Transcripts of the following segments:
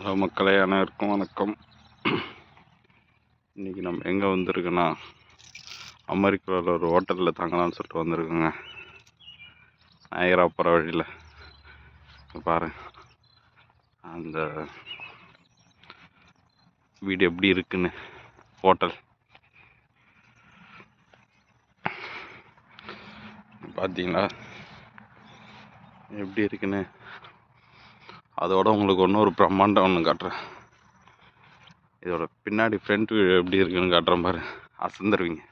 Hello மக்களே, அனைவருக்கும் வணக்கம். இன்றைக்கி நம்ம எங்கே வந்திருக்கோன்னா, அமெரிக்காவில் ஒரு ஹோட்டலில் தங்கலாம்னு சொல்லிட்டு வந்திருக்கோங்க. நயகரா போகிற வழியில் பாருங்க அந்த வீடு எப்படி இருக்குன்னு. ஹோட்டல் பார்த்தீங்களா எப்படி இருக்குன்னு. அதோட உங்களுக்கு இன்னொரு பிரம்மாண்டம் ஒன்று காட்டுறேன். இதோட பின்னாடி ஃப்ரண்ட் வியூ எப்படி இருக்குன்னு காட்டுறேன் பாரு, அசந்துருவீங்க.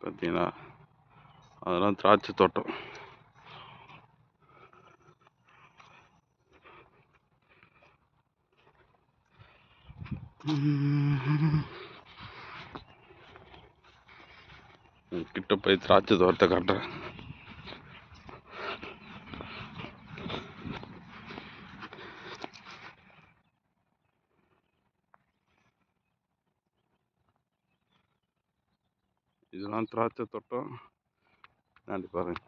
பார்த்தீங்களா, அதெல்லாம் திராட்சை தோட்டம். கிட்ட போய் திராட்சை தோட்டத்தை காட்டுறேன். இதெல்லாம் திராட்சை தோட்டம். பின்னாடி பாருங்க.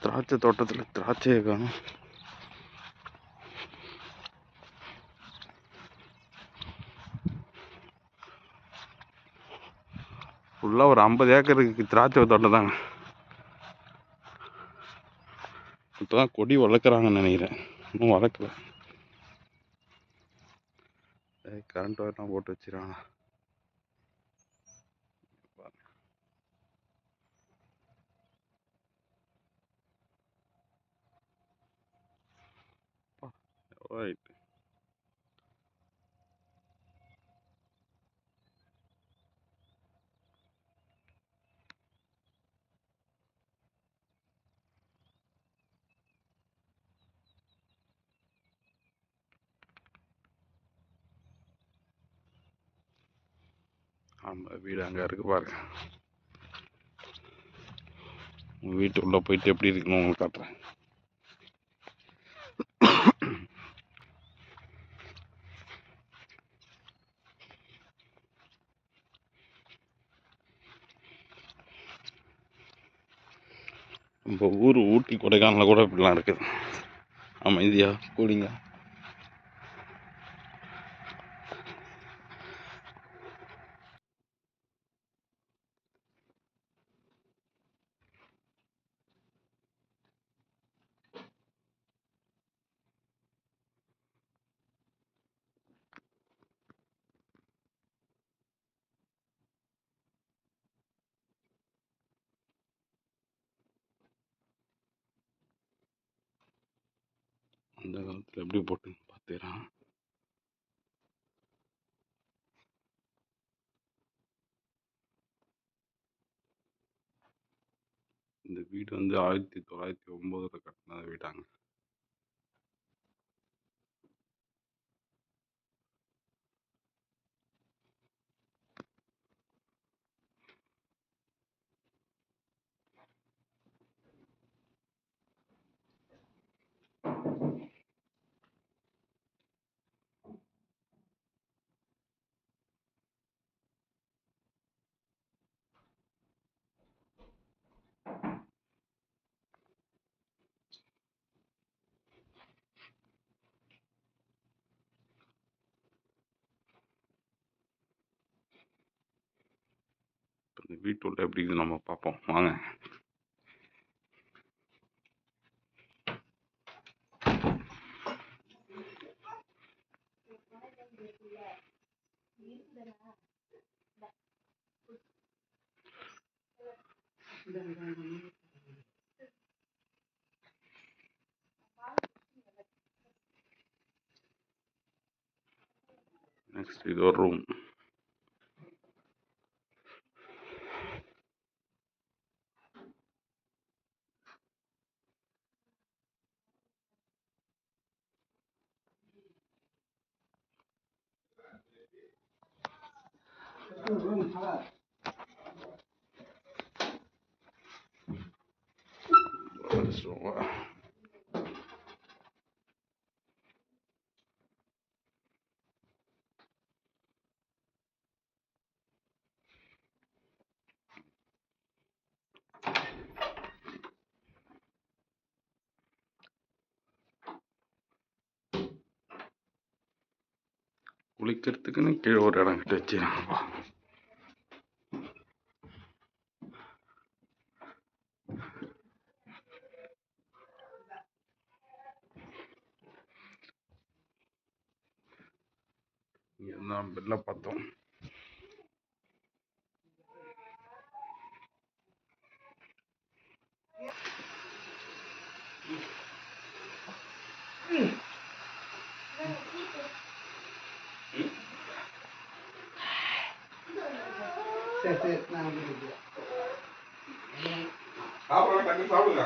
திராட்சை தோட்டத்தில் திராட்சையை காணும். ஃபுல்லாக ஒரு 50 ஏக்கருக்கு திராட்சை தோட்டம் தாங்க. இப்போ தான் கொடி வளர்க்குறாங்கன்னு நினைக்கிறேன், இன்னும் வளர்க்கல. கரண்ட் ஒயர்லாம் போட்டு வச்சுருக்காங்க. ரைட். ஆமாம், வீடு அங்கே இருக்கு பாருங்க. உங்கள் வீட்டு உள்ளே போயிட்டு எப்படி இருக்குன்னு உங்களுக்கு காட்டுறேன். நம்ம ஊர் ஊட்டி கொடைக்கானலில் கூட இப்படிலாம் இருக்குது. அமைதியா கூலிங்க. அந்த காலத்தில் எப்படி போட்டுன்னு பார்த்துக்கிறான். இந்த வீடு வந்து 1909 கட்டின வீடாங்க. இந்த வீட்டுள்ள எப்படி இருக்குது நம்ம பார்ப்போம் வாங்க. நெக்ஸ்ட் இது ஒரு ரூம். குளிக்கிறதுக்குன்னு கீழே ஒரு இடம் கிட்ட வச்சுருக்காங்கப்பா. இங்கேருந்தான் வெளில பார்த்தோம். சாப்பிடுங்க.